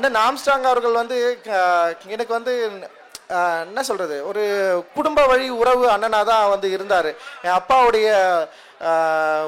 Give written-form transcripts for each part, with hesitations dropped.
அண்ணன் ஆம்ஸ்ட்ராங் அவர்கள் வந்து எனக்கு வந்து என்ன சொல்கிறது, ஒரு குடும்ப வழி உறவு அண்ணனாக தான் வந்து இருந்தார். என் அப்பாவுடைய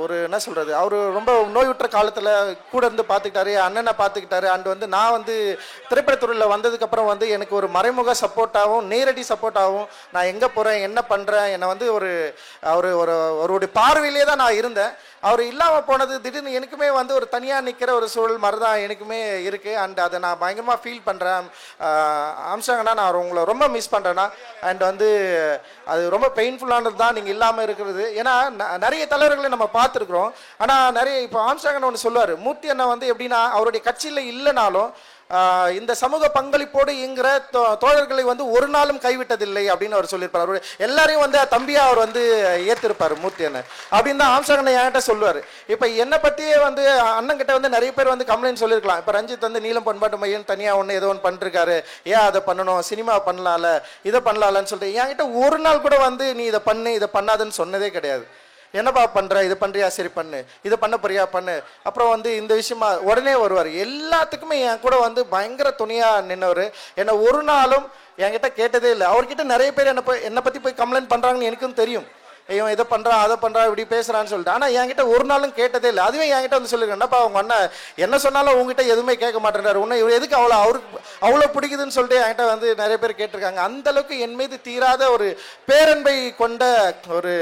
ஒரு என்ன சொல்கிறது, அவர் ரொம்ப நோயுற்ற காலத்தில் கூட இருந்து பார்த்துக்கிட்டாரு, அண்ணனை பார்த்துக்கிட்டாரு. அண்ட் வந்து நான் வந்து திரைப்படத்துறையில் வந்ததுக்கப்புறம் வந்து எனக்கு ஒரு மறைமுக சப்போர்ட்டாகவும் நேரடி சப்போர்ட்டாகவும் நான் எங்கே போகிறேன் என்ன பண்ணுறேன் என்னை வந்து அவருடைய பார்வையிலே தான் நான் இருந்தேன். அவர் இல்லாமல் போனது திடீர்னு எனக்குமே வந்து ஒரு தனியாக நிற்கிற ஒரு சூழல் மாதிரி தான் எனக்குமே இருக்குது. அண்ட் அதை நான் பயங்கரமாக ஃபீல் பண்ணுறேன். ஆம்ஸ்ட்ராங்னா நான் உங்களை ரொம்ப மிஸ் பண்ணுறேன்னா. அண்ட் வந்து அது ரொம்ப பெயின்ஃபுல்லானது தான் நீங்கள் இல்லாமல் இருக்கிறது. ஏன்னா நிறைய தலைவர்களை நம்ம பார்த்துருக்குறோம். ஆனால் நிறைய இப்போ ஆம்ஸ்ட்ராங்னு ஒன்று சொல்லுவார், மூர்த்தி அண்ணா வந்து எப்படின்னா அவருடைய கட்சியில் இல்லைனாலும் இந்த சமூக பங்களிப்போடு இயங்குகிற தோழர்களை வந்து ஒரு நாளும் கைவிட்டதில்லை அப்படின்னு அவர் சொல்லியிருப்பார். அவர் எல்லாரையும் வந்து தம்பியா அவர் வந்து ஏற்றிருப்பார் மூர்த்தி அண்ணன் அப்படின்னு தான் ஆம்ஸ்ட்ராங் என்கிட்ட சொல்லுவார். இப்போ என்னை பற்றியே வந்து அண்ணன் கிட்ட வந்து நிறைய பேர் வந்து கம்ப்ளைண்ட் சொல்லியிருக்கலாம். இப்போ ரஞ்சித் வந்து நீலம் பண்பாட்டு மையம் தனியாக ஒன்று ஏதோ ஒன்று பண்ணிருக்காரு, ஏன் அதை பண்ணணும், சினிமா பண்ணலாம்ல இதை பண்ணலாம்லன்னு சொல்லிட்டு என்கிட்ட ஒரு நாள் கூட வந்து நீ இதை பண்ணு இதை பண்ணாதுன்னு சொன்னதே கிடையாது. என்னப்பா பண்ணுற, இது பண்ணுறியா, சரி பண்ணு, இதை பண்ண போறியா பண்ணு, அப்புறம் வந்து இந்த விஷயமா உடனே வருவார். எல்லாத்துக்குமே என் கூட வந்து பயங்கர துணையாக நின்னவர். என்னை ஒரு நாளும் என்கிட்ட கேட்டதே இல்லை. அவர்கிட்ட நிறைய பேர் என்னை பற்றி போய் கம்ப்ளைண்ட் பண்ணுறாங்கன்னு எனக்கும் தெரியும். இவன் இதை பண்ணுறான் அதை பண்ணுறான் இப்படி பேசுகிறான்னு சொல்லிட்டு. ஆனால் என்கிட்ட ஒரு நாளும் கேட்டதே இல்லை. அதுவே என்கிட்ட வந்து சொல்லியிருக்கேன், என்னப்பா அவங்க அண்ணன் என்ன சொன்னாலும் உங்ககிட்ட எதுவுமே கேட்க மாட்டேன்றாரு, உன்னை இவர் எதுக்கு அவ்வளோ பிடிக்குதுன்னு சொல்லிட்டு என்கிட்ட வந்து நிறைய பேர் கேட்டிருக்காங்க. அந்தளவுக்கு என் மீது தீராத ஒரு பேரன்பை கொண்ட ஒரு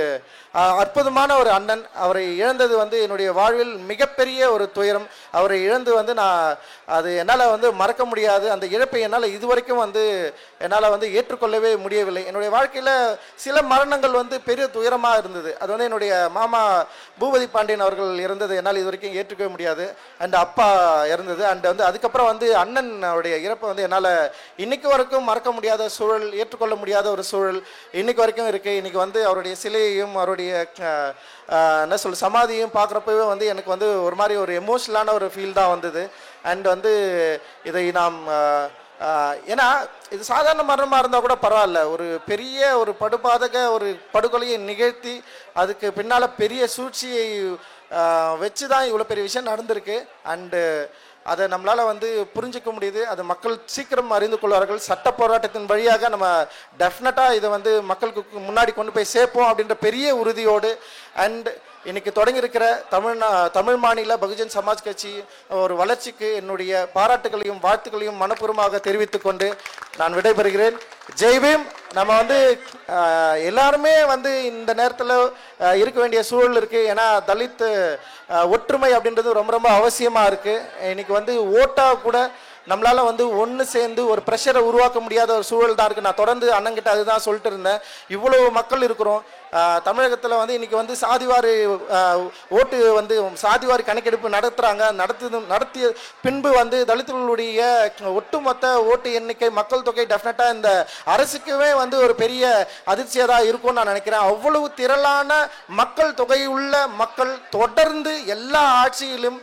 அற்புதமான ஒரு அண்ணன். அவரை இழந்தது வந்து என்னுடைய வாழ்வில் மிகப்பெரிய ஒரு துயரம். அவரை இழந்து வந்து நான் அது என்னால் வந்து மறக்க முடியாது. அந்த இழப்பை என்னால் இதுவரைக்கும் வந்து என்னால் வந்து ஏற்றுக்கொள்ளவே முடியவில்லை. என்னுடைய வாழ்க்கையில் சில மரணங்கள் வந்து பெரிய துயரமாக இருந்தது. அது வந்து என்னுடைய மாமா பூபதி பாண்டியன் அவர்கள் இறந்தது என்னால் இது வரைக்கும் ஏற்றுக்கவே முடியாது. அண்ட் அப்பா இறந்தது. அண்ட் வந்து அதுக்கப்புறம் வந்து அண்ணனுடைய இறப்பை வந்து என்னால் இன்னைக்கு வரைக்கும் மறக்க முடியாத சூழல், ஏற்றுக்கொள்ள முடியாத ஒரு சூழல் இன்னைக்கு வரைக்கும் இருக்குது. இன்னைக்கு வந்து அவருடைய சிலையையும் அவருடைய என்ன சொல்ல சமாதியும் பார்க்குறப்பவே வந்து எனக்கு வந்து ஒரு மாதிரி ஒரு எமோஷனலான ஒரு ஃபீல் தான் வந்தது. அண்ட் வந்து இதை நாம் ஏன்னா இது சாதாரண மரணமாக இருந்தால் கூட பரவாயில்ல, ஒரு பெரிய ஒரு படுபாதக ஒரு படுகொலையை நிகழ்த்தி அதுக்கு பின்னால் பெரிய சூழ்ச்சியை வச்சு தான் இவ்வளோ பெரிய விஷயம் நடந்திருக்கு. அண்டு அதை நம்மளால் வந்து புரிஞ்சிக்க முடியுது. அது மக்கள் சீக்கிரம் அறிந்து கொள்வார்கள். சட்ட போராட்டத்தின் வழியாக நம்ம டெஃபினட்டாக இதை வந்து மக்களுக்கு முன்னாடி கொண்டு போய் சேர்ப்போம் அப்படின்ற பெரிய உறுதியோடு அண்ட் இன்னைக்கு தொடங்கியிருக்கிற தமிழ் மாநில பகுஜன் சமாஜ் கட்சி ஒரு வளர்ச்சிக்கு என்னுடைய பாராட்டுகளையும் வாழ்த்துக்களையும் மனப்பூர்வமாக தெரிவித்துக் கொண்டு நான் விடைபெறுகிறேன். ஜெய்பீம். நம்ம வந்து எல்லாருமே வந்து இந்த நேரத்தில் இருக்க வேண்டிய சூழல் இருக்குது. ஏன்னா தலித் ஒற்றுமை அப்படின்றது ரொம்ப ரொம்ப அவசியமாக இருக்குது. இன்னைக்கு வந்து ஓட்டாக கூட நம்மளால் வந்து ஒன்று சேர்ந்து ஒரு ப்ரெஷரை உருவாக்க முடியாத ஒரு சூழல் தான் இருக்குது. நான் தொடர்ந்து அண்ணங்கிட்ட அதுதான் சொல்லிட்டு இருந்தேன். இவ்வளோ மக்கள் இருக்கிறோம் தமிழகத்தில் வந்து இன்றைக்கி வந்து சாதிவாரி ஓட்டு வந்து சாதிவாரி கணக்கெடுப்பு நடத்திய பின்பு வந்து தலித்துகளுடைய ஒட்டுமொத்த ஓட்டு எண்ணிக்கை மக்கள் தொகை டெஃபினட்டாக இந்த அரசுக்குமே வந்து ஒரு பெரிய அதிர்ச்சியாக தான் இருக்கும்னு நான் நினைக்கிறேன். அவ்வளவு திரளான மக்கள் தொகையுள்ள மக்கள் தொடர்ந்து எல்லா ஆட்சியிலும்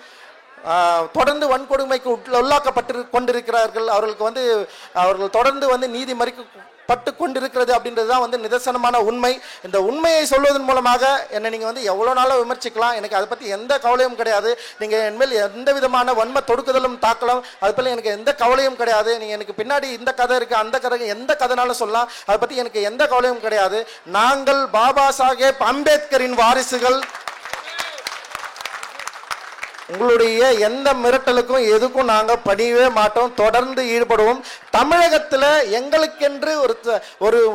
தொடர்ந்து வன்கொடுமைக்கு உள்ளாக்கப்பட்டு கொண்டிருக்கிறார்கள். அவர்கள் தொடர்ந்து வந்து நீதி மறிக்கப்பட்டு கொண்டிருக்கிறது அப்படின்றது தான் வந்து நிதர்சனமான உண்மை. இந்த உண்மையை சொல்வதன் மூலமாக என்னை நீங்கள் வந்து எவ்வளோ நாளாக விமர்சிக்கலாம், எனக்கு அதை பற்றி எந்த கவலையும் கிடையாது. நீங்கள் என்மேல் எந்த விதமான வன்ம தொடுக்குதலும் தாக்கலாம், அது போல் எனக்கு எந்த கவலையும் கிடையாது. நீங்கள் எனக்கு பின்னாடி இந்த கதை இருக்குது அந்த கதை எந்த கதைனாலும் சொல்லலாம், அதை பற்றி எனக்கு எந்த கவலையும் கிடையாது. நாங்கள் பாபா சாஹேப் அம்பேத்கரின் வாரிசுகள். உங்களுடைய எந்த மிரட்டலுக்கும் எதுக்கும் நாங்கள் படியவே மாட்டோம், தொடர்ந்து ஈடுபடுவோம். தமிழகத்தில் எங்களுக்கென்று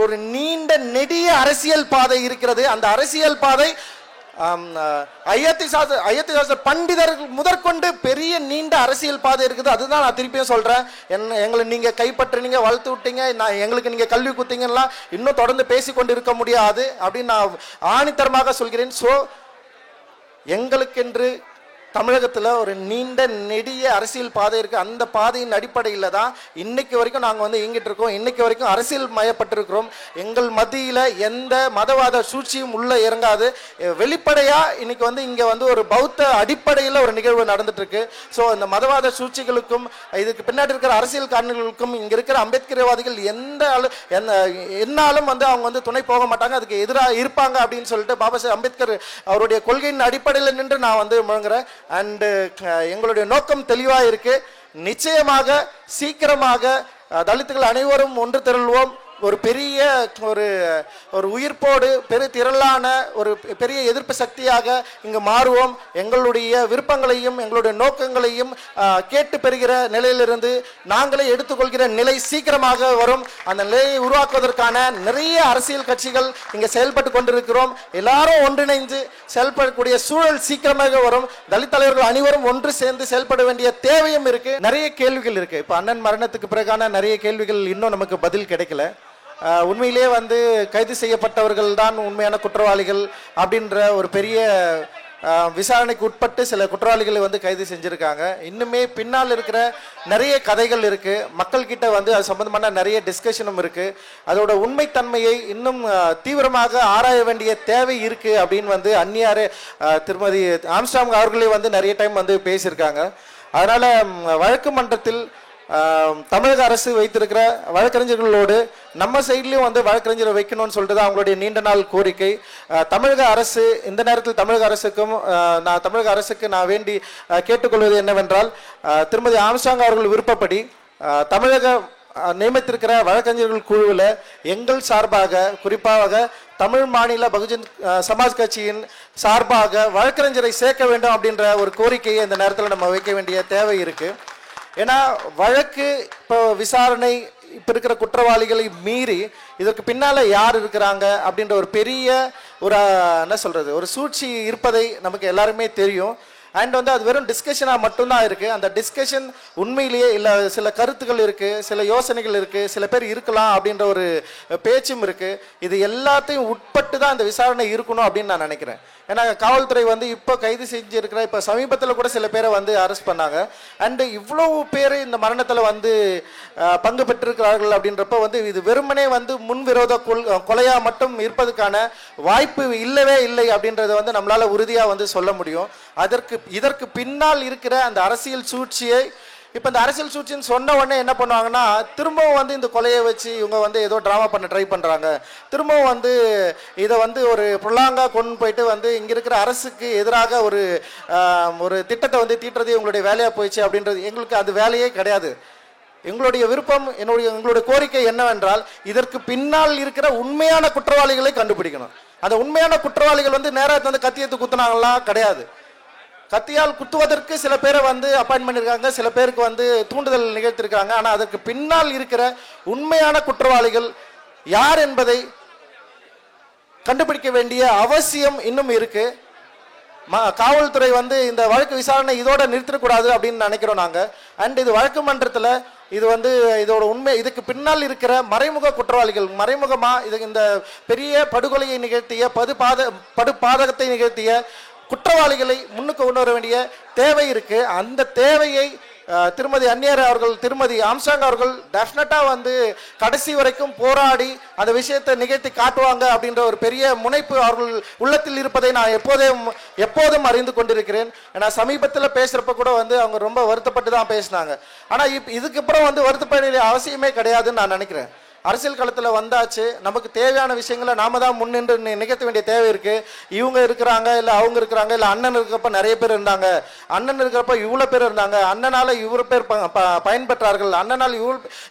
ஒரு நீண்ட நெடிய அரசியல் பாதை இருக்கிறது. அந்த அரசியல் பாதை ஐயத்திசாஸ்திர பண்டிதர்கள் முதற்கொண்டு பெரிய நீண்ட அரசியல் பாதை இருக்குது. அதுதான் நான் திருப்பியும் சொல்கிறேன். எங்களை நீங்கள் கைப்பற்றினீங்க, வளர்த்து விட்டீங்க, எங்களுக்கு நீங்கள் கல்வி கொடுத்தீங்கன்னா இன்னும் தொடர்ந்து பேசிக்கொண்டு இருக்க முடியாது அப்படின்னு நான் ஆணித்தரமாக சொல்கிறேன். ஸோ எங்களுக்கென்று தமிழகத்தில் ஒரு நீண்ட நெடிய அரசியல் பாதை இருக்குது. அந்த பாதையின் அடிப்படையில் தான் இன்னைக்கு வரைக்கும் நாங்கள் வந்து இயங்கிட்டு இருக்கோம். இன்னைக்கு வரைக்கும் அரசியல் மயப்பட்டிருக்கிறோம். எங்கள் மத்தியில் எந்த மதவாத சூழ்ச்சியும் உள்ளே இறங்காது. வெளிப்படையாக இன்னைக்கு வந்து இங்கே வந்து ஒரு பௌத்த அடிப்படையில் ஒரு நிகழ்வு நடந்துட்டு இருக்கு. ஸோ இந்த மதவாத சூழ்ச்சிகளுக்கும் இதுக்கு பின்னாடி இருக்கிற அரசியல் காரணங்களுக்கும் இங்கே இருக்கிற அம்பேத்கர்வாதிகள் என்னாலும் வந்து அவங்க வந்து துணை போக மாட்டாங்க, அதுக்கு எதிராக இருப்பாங்க அப்படின்னு சொல்லிட்டு பாபா சாஹேப் அம்பேத்கர் அவருடைய கொள்கையின் அடிப்படையில் நின்று நான் வந்து முழங்குறேன். அண்டு எங்களுடைய நோக்கம் தெளிவாக இருக்குது. நிச்சயமாக சீக்கிரமாக தலித்துகள் அனைவரும் ஒன்று திரள்வோம். ஒரு பெரிய ஒரு ஒரு உயிர்ப்போடு திரளான ஒரு பெரிய எதிர்ப்பு சக்தியாக இங்கு மாறுவோம். எங்களுடைய விருப்பங்களையும் எங்களுடைய நோக்கங்களையும் கேட்டு பெறுகிற நிலையிலிருந்து நாங்களே எடுத்துக்கொள்கிற நிலை சீக்கிரமாக வரும். அந்த நிலையை உருவாக்குவதற்கான நிறைய அரசியல் கட்சிகள் இங்கே செயல்பட்டு கொண்டிருக்கிறோம். எல்லாரும் ஒன்றிணைந்து செயல்படக்கூடிய சூழல் சீக்கிரமாக வரும். தலித் தலைவர்கள் அனைவரும் ஒன்று சேர்ந்து செயல்பட வேண்டிய தேவையும் இருக்கு. நிறைய கேள்விகள் இருக்கு. இப்போ அண்ணன் மரணத்துக்கு பிறகான நிறைய கேள்விகள் இன்னும் நமக்கு பதில் கிடைக்கல. உண்மையிலேயே கைது செய்யப்பட்டவர்கள் தான் உண்மையான குற்றவாளிகள் அப்படின்ற ஒரு பெரிய விசாரணைக்கு உட்பட்டு சில குற்றவாளிகளை கைது செஞ்சுருக்காங்க. இன்னுமே பின்னால் இருக்கிற நிறைய கதைகள் இருக்குது. மக்கள்கிட்ட அது சம்பந்தமான நிறைய டிஸ்கஷனும் இருக்குது. அதோட உண்மைத்தன்மையை இன்னும் தீவிரமாக ஆராய வேண்டிய தேவை இருக்குது அப்படின்னு அந்நியார் திருமதி ஆம்ஸ்ட்ராங் அவர்களே நிறைய டைம் பேசியிருக்காங்க. அதனால் வழக்கு மன்றத்தில் தமிழக அரசு வைத்திருக்கிற வழக்கறிஞர்களோடு நம்ம சைட்லையும் வழக்கறிஞரை வைக்கணும்னு சொல்லிட்டு தான் அவங்களுடைய நீண்ட நாள் கோரிக்கை. தமிழக அரசு இந்த நேரத்தில் தமிழக அரசுக்கு நான் வேண்டி கேட்டுக்கொள்வது என்னவென்றால், திருமதி ஆம்ஸ்ட்ராங் அவர்கள் விருப்பப்படி தமிழக நியமித்திருக்கிற வழக்கறிஞர்கள் குழுவில் எங்கள் சார்பாக, குறிப்பாக தமிழ் மாநில பகுஜன் சமாஜ் கட்சியின் சார்பாக வழக்கறிஞரை சேர்க்க வேண்டும் அப்படின்ற ஒரு கோரிக்கையை இந்த நேரத்தில் நம்ம வைக்க வேண்டிய தேவை இருக்கு. ஏன்னா வழக்கு இப்போ விசாரணை இப்போ இருக்கிற குற்றவாளிகளை மீறி இதற்கு பின்னால் யார் இருக்கிறாங்க அப்படின்ற ஒரு பெரிய ஒரு என்ன சொல்கிறது ஒரு சூழ்ச்சி இருப்பதை நமக்கு எல்லாருமே தெரியும். அண்ட் அது வெறும் டிஸ்கஷனாக மட்டும்தான் இருக்குது. அந்த டிஸ்கஷன் உண்மையிலேயே இல்லை, சில கருத்துக்கள் இருக்குது, சில யோசனைகள் இருக்குது, சில பேர் இருக்கலாம் அப்படின்ற ஒரு பேச்சும் இருக்குது. இது எல்லாத்தையும் உட்பட்டு தான் இந்த விசாரணை இருக்கணும் அப்படின்னு நான் நினைக்கிறேன். ஏன்னா காவல்துறை இப்போ கைது செஞ்சுருக்கிற இப்போ சமீபத்தில் கூட சில பேரை அரெஸ்ட் பண்ணாங்க. அண்டு இவ்வளவு பேர் இந்த மரணத்தில் பங்கு பெற்றிருக்கிறார்கள் அப்படின்றப்ப இது வெறுமனே முன்விரோத கொலையாக மட்டும் இருப்பதுக்கான வாய்ப்பு இல்லவே இல்லை அப்படின்றத நம்மளால் உறுதியாக சொல்ல முடியும். இதற்கு பின்னால் இருக்கிற அந்த அரசியல் சூழ்ச்சியை இப்போ இந்த அரசியல் சூழ்ச்சின்னு சொன்ன உடனே என்ன பண்ணுவாங்கன்னா, திரும்பவும் இந்த கொலையை வச்சு இவங்க ஏதோ ட்ராமா பண்ண ட்ரை பண்ணுறாங்க. திரும்பவும் இதை ஒரு புல்லாங்காக கொண்டு போயிட்டு இங்கே இருக்கிற அரசுக்கு எதிராக ஒரு திட்டத்தை தீட்டுறது இவங்களுடைய வேலையாக போயிடுச்சு அப்படின்றது. எங்களுக்கு அது வேலையே கிடையாது. எங்களுடைய விருப்பம், எங்களுடைய கோரிக்கை என்னவென்றால், இதற்கு பின்னால் இருக்கிற உண்மையான குற்றவாளிகளை கண்டுபிடிக்கணும். அந்த உண்மையான குற்றவாளிகள் நேராக கத்தியத்து குத்துனாங்களா? கிடையாது. கத்தியால் குத்துவதற்கு சில பேரை அப்பாயின்ட் பண்ணியிருக்காங்க, சில பேருக்கு தூண்டுதல் நிகழ்த்திருக்காங்க. ஆனால் அதற்கு பின்னால் இருக்கிற உண்மையான குற்றவாளிகள் யார் என்பதை கண்டுபிடிக்க வேண்டிய அவசியம் இன்னும் இருக்கு. காவல்துறை இந்த வழக்கு விசாரணை இதோட நிறுத்தக்கூடாது அப்படின்னு நினைக்கிறோம் நாங்கள். அண்ட் இது வழக்கு மன்றத்தில் இதோட உண்மை, இதுக்கு பின்னால் இருக்கிற மறைமுக குற்றவாளிகள், மறைமுகமாக இந்த பெரிய படுகொலையை நிகழ்த்திய படுபாதகத்தை நிகழ்த்திய குற்றவாளிகளை முன்னுக்கு கொண்டு வர வேண்டிய தேவை இருக்கு. அந்த தேவையை திருமதி அந்நியார் அவர்கள், திருமதி ஆம்ஸ்ட்ராங் அவர்கள் டெஃபினட்டா கடைசி வரைக்கும் போராடி அந்த விஷயத்தை நிகழ்த்தி காட்டுவாங்க அப்படின்ற ஒரு பெரிய முனைப்பு அவர்கள் உள்ளத்தில் இருப்பதை நான் எப்போதும் அறிந்து கொண்டிருக்கிறேன். ஏன்னா சமீபத்தில் பேசுறப்ப கூட அவங்க ரொம்ப வருத்தப்பட்டு தான் பேசினாங்க. ஆனால் இதுக்கப்புறம் வருத்தப்பட வேண்டிய அவசியமே கிடையாதுன்னு நான் நினைக்கிறேன். அரசியல் களத்தில் வந்தாச்சு, நமக்கு தேவையான விஷயங்களை நாம தான் முன்னின்று நிகழ்த்த வேண்டிய தேவை இருக்கு. இவங்க இருக்கிறாங்க, இல்லை அவங்க இருக்கிறாங்க, இல்லை அண்ணன் இருக்கிறப்ப நிறைய பேர் இருந்தாங்க, அண்ணன் இருக்கிறப்ப இவ்வளோ பேர் இருந்தாங்க, அண்ணனால இவ்வளோ பேர் பயன்பெற்றார்கள், அண்ணனால்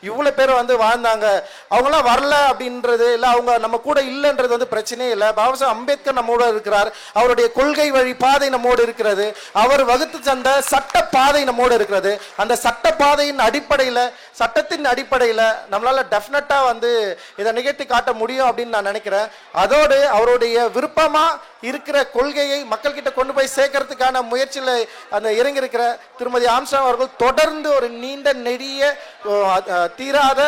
இவ்வளோ பேர் வாழ்ந்தாங்க, அவங்களாம் வரல அப்படின்றது இல்லை, அவங்க நம்ம கூட இல்லைன்றது பிரச்சனையே இல்லை. பாபா சாஹேப் அம்பேத்கர் நம்மோட இருக்கிறார், அவருடைய கொள்கை வழி பாதை நம்மோடு இருக்கிறது, அவர் வகுத்து தந்த சட்ட பாதை நம்மோடு இருக்கிறது. அந்த சட்ட பாதையின் அடிப்படையில், சட்டத்தின் அடிப்படையில் நம்மளால டெஃபினட்டா இதை நிகழ்த்தி காட்ட முடியும் அப்படின்னு நான் நினைக்கிறேன். அதோடு அவருடைய விருப்பமா இருக்கிற கொள்கையை மக்கள் கிட்ட கொண்டு போய் சேர்க்கறதுக்கான முயற்சியில் இறங்கி இருக்கிற திருமதி ஆம்ஸ்ட்ராங் அவர்கள் தொடர்ந்து ஒரு நீண்ட நெடிய தீராத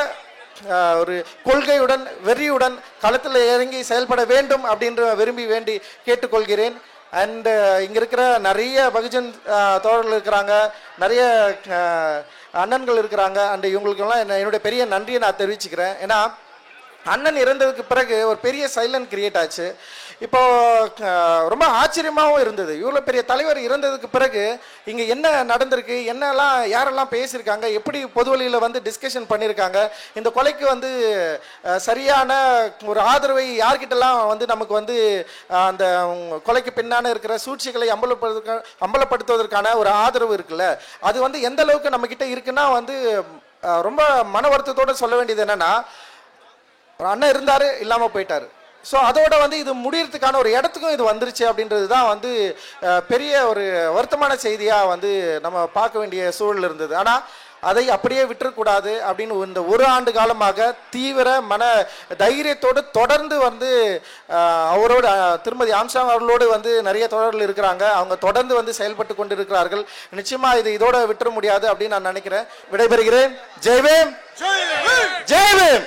ஒரு கொள்கையுடன் வெறியுடன் களத்தில் இறங்கி செயல்பட வேண்டும் அப்படின்னு வேண்டி கேட்டுக்கொள்கிறேன். அண்ட் இங்கே இருக்கிற நிறைய பகுஜன் தோழர்கள் இருக்கிறாங்க, நிறைய அண்ணன்கள் இருக்கிறாங்க. அண்ட் இவங்களுக்கெல்லாம் என்னுடைய பெரிய நன்றியை நான் தெரிவிச்சுக்கிறேன். ஏன்னா அண்ணன் இறந்ததுக்கு பிறகு ஒரு பெரிய சைலண்ட் கிரியேட் ஆச்சு. இப்போ ரொம்ப ஆச்சரியமாகவும் இருந்தது. இவ்வளோ பெரிய தலைவர் இறந்ததுக்கு பிறகு இங்கே என்ன நடந்திருக்கு, என்னெல்லாம் யாரெல்லாம் பேசியிருக்காங்க, எப்படி பொது வழியில் வந்து டிஸ்கஷன் பண்ணியிருக்காங்க, இந்த கொலைக்கு வந்து சரியான ஒரு ஆதரவை யார்கிட்டலாம் வந்து நமக்கு வந்து அந்த கொலைக்கு பின்னான இருக்கிற சூழ்ச்சிகளை அம்பலப்படுத்துவதற்கான ஒரு ஆதரவு இருக்குல்ல, அது வந்து எந்த அளவுக்கு நம்மக்கிட்ட இருக்குன்னா வந்து ரொம்ப மன வருத்தத்தோடு சொல்ல வேண்டியது என்னென்னா, ஒரு அண்ணன் இருந்தார், இல்லாமல் போயிட்டார். ஸோ அதோட வந்து இது முடியறதுக்கான ஒரு இடத்துக்கும் இது வந்துருச்சு அப்படின்றது தான் வந்து பெரிய ஒரு வருத்தமான செய்தியாக வந்து நம்ம பார்க்க வேண்டிய சூழல் இருந்தது. ஆனால் அதை அப்படியே விட்டுறக்கூடாது அப்படின்னு இந்த ஒரு ஆண்டு காலமாக தீவிர மன தைரியத்தோடு தொடர்ந்து வந்து அவரோட திருமதி ஆம்ஸ்ட்ராங் அவர்களோடு வந்து நிறைய தொடர்கள் இருக்கிறாங்க. அவங்க தொடர்ந்து வந்து செயல்பட்டு கொண்டு இருக்கிறார்கள். நிச்சயமாக இது இதோட விட்டுற முடியாது அப்படின்னு நான் நினைக்கிறேன். விடைபெறுகிறேன். ஜெய்பீம், ஜெய்பீம்.